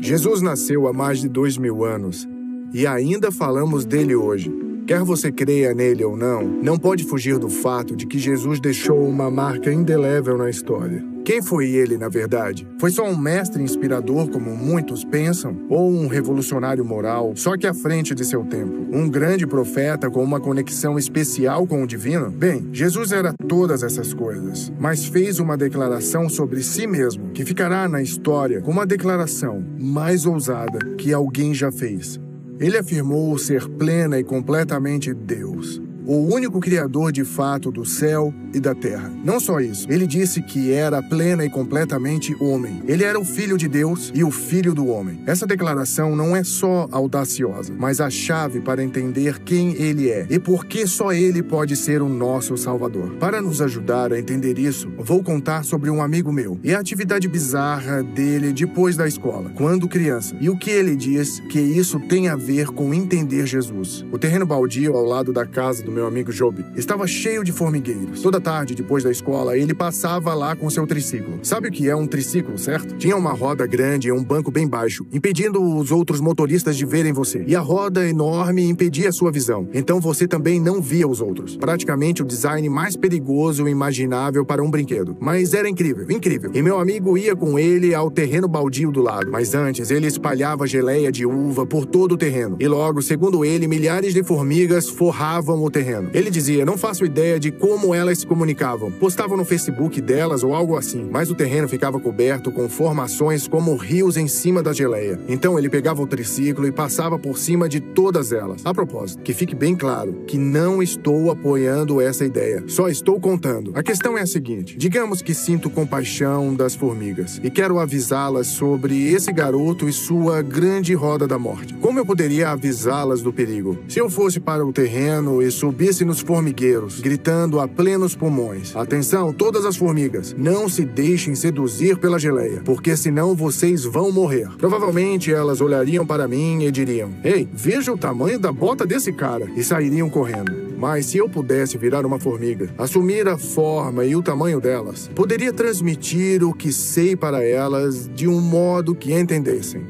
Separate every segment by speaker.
Speaker 1: Jesus nasceu há mais de 2000 anos e ainda falamos dele hoje. Quer você creia nele ou não, não pode fugir do fato de que Jesus deixou uma marca indelével na história. Quem foi ele, na verdade? Foi só um mestre inspirador, como muitos pensam? Ou um revolucionário moral, só que à frente de seu tempo? Um grande profeta com uma conexão especial com o divino? Bem, Jesus era todas essas coisas, mas fez uma declaração sobre si mesmo, que ficará na história como a declaração mais ousada que alguém já fez. Ele afirmou ser plena e completamente Deus, o único criador de fato do céu e da terra. Não só isso, ele disse que era plena e completamente homem. Ele era o Filho de Deus e o Filho do homem. Essa declaração não é só audaciosa, mas a chave para entender quem ele é e por que só ele pode ser o nosso Salvador. Para nos ajudar a entender isso, vou contar sobre um amigo meu e a atividade bizarra dele depois da escola, quando criança, e o que ele diz que isso tem a ver com entender Jesus. O terreno baldio ao lado da casa do meu amigo Job estava cheio de formigueiros. Toda tarde, depois da escola, ele passava lá com seu triciclo. Sabe o que é um triciclo, certo? Tinha uma roda grande e um banco bem baixo, impedindo os outros motoristas de verem você. E a roda enorme impedia a sua visão. Então você também não via os outros. Praticamente o design mais perigoso imaginável para um brinquedo. Mas era incrível, incrível. E meu amigo ia com ele ao terreno baldio do lado. Mas antes, ele espalhava geleia de uva por todo o terreno. E logo, segundo ele, milhares de formigas forravam o terreno. Ele dizia, não faço ideia de como elas se comunicavam. Postavam no Facebook delas ou algo assim, mas o terreno ficava coberto com formações como rios em cima da geleia. Então ele pegava o triciclo e passava por cima de todas elas. A propósito, que fique bem claro que não estou apoiando essa ideia, só estou contando. A questão é a seguinte, digamos que sinto compaixão das formigas e quero avisá-las sobre esse garoto e sua grande roda da morte. Como eu poderia avisá-las do perigo? Se eu fosse para o terreno e subisse nos formigueiros, gritando a plenos pulmões. Atenção, todas as formigas, não se deixem seduzir pela geleia, porque senão vocês vão morrer. Provavelmente elas olhariam para mim e diriam, ei, veja o tamanho da bota desse cara, e sairiam correndo. Mas se eu pudesse virar uma formiga, assumir a forma e o tamanho delas, poderia transmitir o que sei para elas de um modo que entendessem.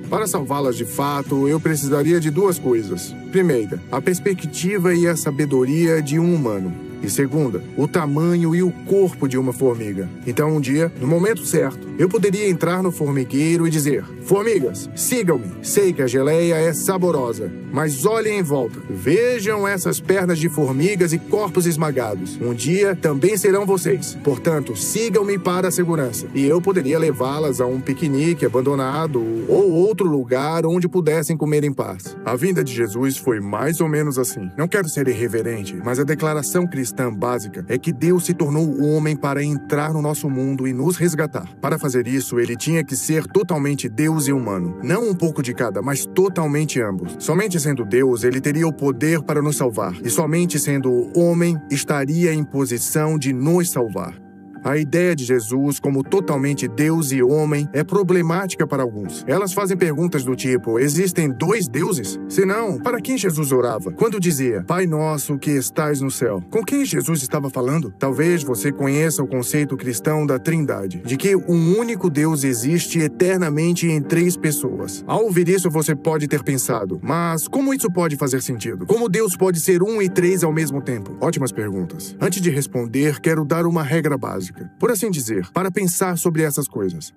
Speaker 1: Para salvá-las de fato, eu precisaria de duas coisas. Primeira, a perspectiva e a sabedoria de um humano. E segunda, o tamanho e o corpo de uma formiga. Então um dia, no momento certo, eu poderia entrar no formigueiro e dizer, formigas, sigam-me. Sei que a geleia é saborosa, mas olhem em volta. Vejam essas pernas de formigas e corpos esmagados. Um dia também serão vocês. Portanto, sigam-me para a segurança. E eu poderia levá-las a um piquenique abandonado ou outro lugar onde pudessem comer em paz. A vinda de Jesus foi mais ou menos assim. Não quero ser irreverente, mas a declaração cristã básica é que Deus se tornou homem para entrar no nosso mundo e nos resgatar. Para fazer isso, ele tinha que ser totalmente Deus e humano. Não um pouco de cada, mas totalmente ambos. Somente sendo Deus, ele teria o poder para nos salvar. E somente sendo homem, estaria em posição de nos salvar. A ideia de Jesus como totalmente Deus e homem é problemática para alguns. Elas fazem perguntas do tipo, existem dois deuses? Se não, para quem Jesus orava? Quando dizia, Pai nosso que estais no céu, com quem Jesus estava falando? Talvez você conheça o conceito cristão da Trindade, de que um único Deus existe eternamente em três pessoas. Ao ouvir isso, você pode ter pensado, mas como isso pode fazer sentido? Como Deus pode ser um e três ao mesmo tempo? Ótimas perguntas. Antes de responder, quero dar uma regra básica. Por assim dizer, para pensar sobre essas coisas.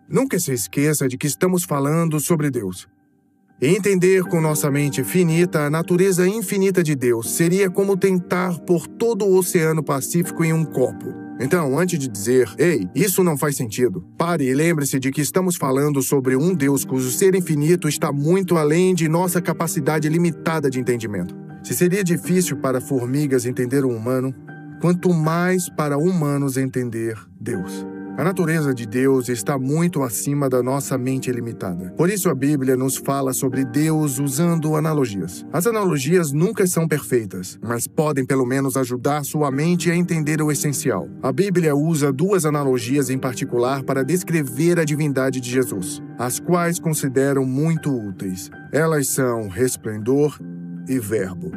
Speaker 1: Nunca se esqueça de que estamos falando sobre Deus. E entender com nossa mente finita a natureza infinita de Deus seria como tentar pôr todo o Oceano Pacífico em um copo. Então, antes de dizer, ei, isso não faz sentido, pare e lembre-se de que estamos falando sobre um Deus cujo ser infinito está muito além de nossa capacidade limitada de entendimento. Se seria difícil para formigas entender o humano, quanto mais para humanos entender Deus. A natureza de Deus está muito acima da nossa mente limitada. Por isso a Bíblia nos fala sobre Deus usando analogias. As analogias nunca são perfeitas, mas podem pelo menos ajudar sua mente a entender o essencial. A Bíblia usa duas analogias em particular para descrever a divindade de Jesus, as quais considero muito úteis. Elas são resplendor e verbo.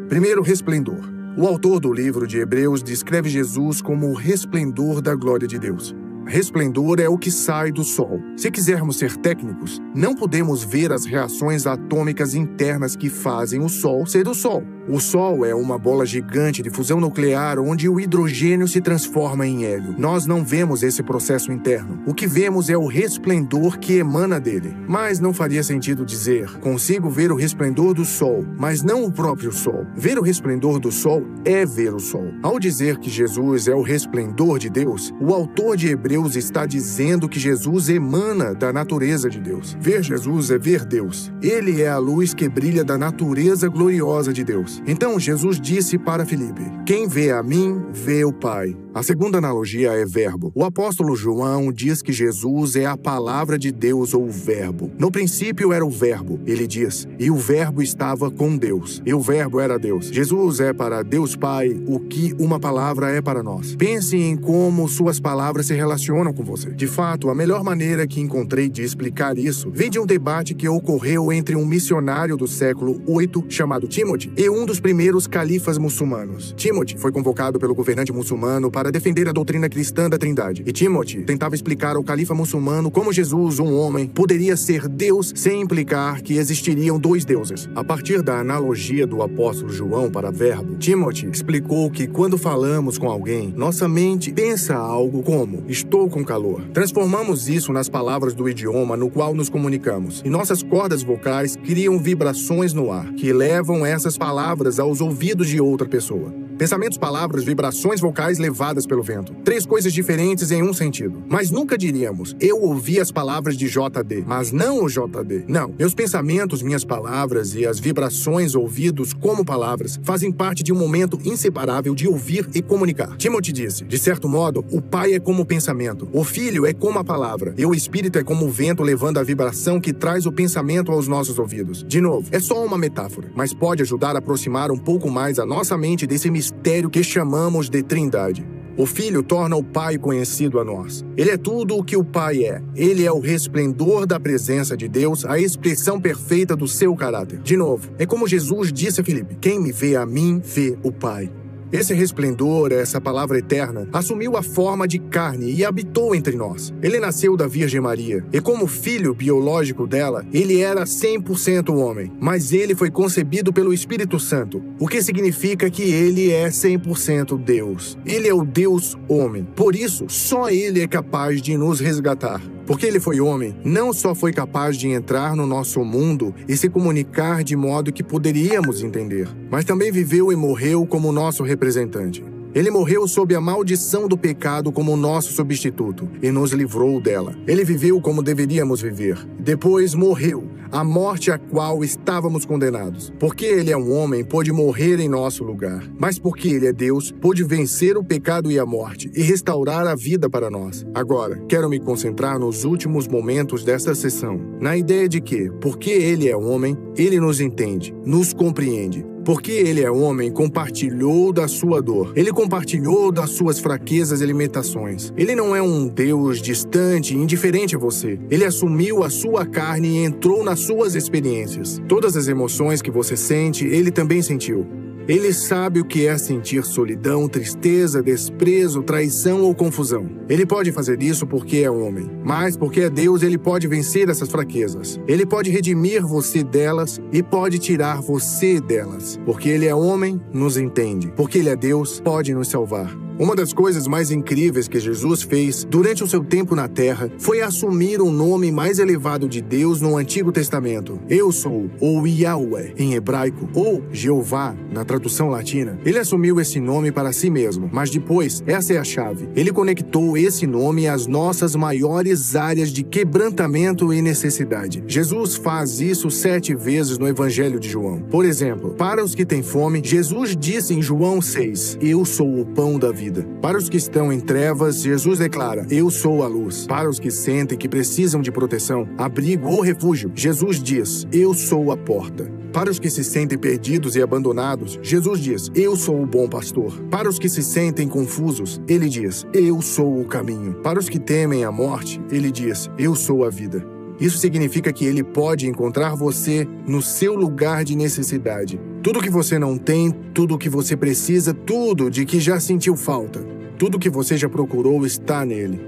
Speaker 1: Primeiro, resplendor. O autor do livro de Hebreus descreve Jesus como o resplendor da glória de Deus. Resplendor é o que sai do Sol. Se quisermos ser técnicos, não podemos ver as reações atômicas internas que fazem o Sol ser o Sol. O Sol é uma bola gigante de fusão nuclear onde o hidrogênio se transforma em hélio. Nós não vemos esse processo interno. O que vemos é o resplendor que emana dele. Mas não faria sentido dizer, consigo ver o resplendor do Sol, mas não o próprio Sol. Ver o resplendor do Sol é ver o Sol. Ao dizer que Jesus é o resplendor de Deus, o autor de Hebreus está dizendo que Jesus emana da natureza de Deus. Ver Jesus é ver Deus. Ele é a luz que brilha da natureza gloriosa de Deus. Então Jesus disse para Filipe: quem vê a mim, vê o Pai. A segunda analogia é verbo. O apóstolo João diz que Jesus é a palavra de Deus ou verbo. No princípio era o verbo, ele diz, e o verbo estava com Deus, e o verbo era Deus. Jesus é para Deus Pai o que uma palavra é para nós. Pense em como suas palavras se relacionam com você. De fato, a melhor maneira que encontrei de explicar isso vem de um debate que ocorreu entre um missionário do século VIII chamado Timothy e um dos primeiros califas muçulmanos. Timothy foi convocado pelo governante muçulmano para defender a doutrina cristã da Trindade. E Timothy tentava explicar ao califa muçulmano como Jesus, um homem, poderia ser Deus sem implicar que existiriam dois deuses. A partir da analogia do apóstolo João para verbo, Timothy explicou que quando falamos com alguém, nossa mente pensa algo como estou com calor. Transformamos isso nas palavras do idioma no qual nos comunicamos. E nossas cordas vocais criam vibrações no ar, que levam essas palavras aos ouvidos de outra pessoa. Pensamentos, palavras, vibrações vocais levadas pelo vento. Três coisas diferentes em um sentido. Mas nunca diríamos, eu ouvi as palavras de JD, mas não o JD. Não, meus pensamentos, minhas palavras e as vibrações ouvidos como palavras fazem parte de um momento inseparável de ouvir e comunicar. Timothy disse, de certo modo, o Pai é como o pensamento, o Filho é como a palavra, e o Espírito é como o vento levando a vibração que traz o pensamento aos nossos ouvidos. De novo, é só uma metáfora, mas pode ajudar a aproximar um pouco mais a nossa mente desse mistério que chamamos de Trindade. O Filho torna o Pai conhecido a nós. Ele é tudo o que o Pai é. Ele é o resplendor da presença de Deus, a expressão perfeita do seu caráter. De novo, é como Jesus disse a Filipe, quem me vê a mim, vê o Pai. Esse resplendor, essa palavra eterna, assumiu a forma de carne e habitou entre nós. Ele nasceu da Virgem Maria, e como filho biológico dela, ele era 100% homem, mas ele foi concebido pelo Espírito Santo, o que significa que ele é 100% Deus. Ele é o Deus homem. Por isso, só ele é capaz de nos resgatar. Porque ele foi homem, não só foi capaz de entrar no nosso mundo e se comunicar de modo que poderíamos entender, mas também viveu e morreu como nosso representante. Ele morreu sob a maldição do pecado como nosso substituto e nos livrou dela. Ele viveu como deveríamos viver. Depois morreu, a morte a qual estávamos condenados. Porque ele é um homem, pôde morrer em nosso lugar. Mas porque ele é Deus, pôde vencer o pecado e a morte e restaurar a vida para nós. Agora, quero me concentrar nos últimos momentos desta sessão, na ideia de que, porque ele é homem, ele nos entende, nos compreende. Porque ele é homem, compartilhou da sua dor. Ele compartilhou das suas fraquezas e limitações. Ele não é um Deus distante e indiferente a você. Ele assumiu a sua carne e entrou nas suas experiências. Todas as emoções que você sente, ele também sentiu. Ele sabe o que é sentir solidão, tristeza, desprezo, traição ou confusão. Ele pode fazer isso porque é homem. Mas porque é Deus, ele pode vencer essas fraquezas. Ele pode redimir você delas e pode tirar você delas. Porque ele é homem, nos entende. Porque ele é Deus, pode nos salvar. Uma das coisas mais incríveis que Jesus fez durante o seu tempo na Terra foi assumir o nome mais elevado de Deus no Antigo Testamento. Eu sou, ou Yahweh, em hebraico, ou Jeová, na tradução latina. Ele assumiu esse nome para si mesmo, mas depois, essa é a chave. Ele conectou esse nome às nossas maiores áreas de quebrantamento e necessidade. Jesus faz isso 7 vezes no Evangelho de João. Por exemplo, para os que têm fome, Jesus disse em João 6, eu sou o pão da vida. Para os que estão em trevas, Jesus declara, eu sou a luz. Para os que sentem que precisam de proteção, abrigo ou refúgio, Jesus diz, eu sou a porta. Para os que se sentem perdidos e abandonados, Jesus diz, eu sou o bom pastor. Para os que se sentem confusos, ele diz, eu sou o caminho. Para os que temem a morte, ele diz, eu sou a vida. Isso significa que ele pode encontrar você no seu lugar de necessidade. Tudo que você não tem, tudo que você precisa, tudo de que já sentiu falta, tudo que você já procurou está nele.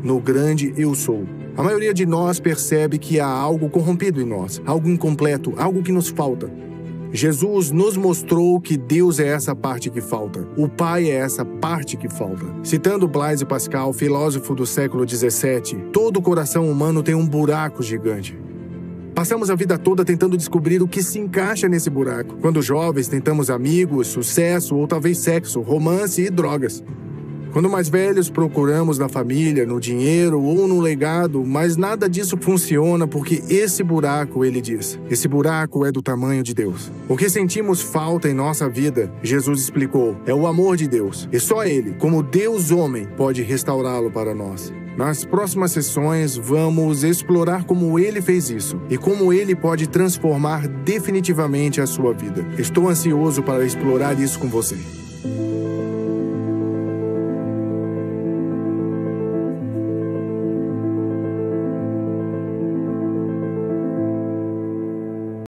Speaker 1: no grande eu sou. A maioria de nós percebe que há algo corrompido em nós, algo incompleto, algo que nos falta. Jesus nos mostrou que Deus é essa parte que falta. O Pai é essa parte que falta. Citando Blaise Pascal, filósofo do século XVII, todo coração humano tem um buraco gigante. Passamos a vida toda tentando descobrir o que se encaixa nesse buraco. Quando jovens, tentamos amigos, sucesso ou talvez sexo, romance e drogas. Quando mais velhos, procuramos na família, no dinheiro ou no legado, mas nada disso funciona porque esse buraco, ele diz, esse buraco é do tamanho de Deus. O que sentimos falta em nossa vida, Jesus explicou, é o amor de Deus. E só Ele, como Deus homem, pode restaurá-lo para nós. Nas próximas sessões, vamos explorar como Ele fez isso e como Ele pode transformar definitivamente a sua vida. Estou ansioso para explorar isso com você.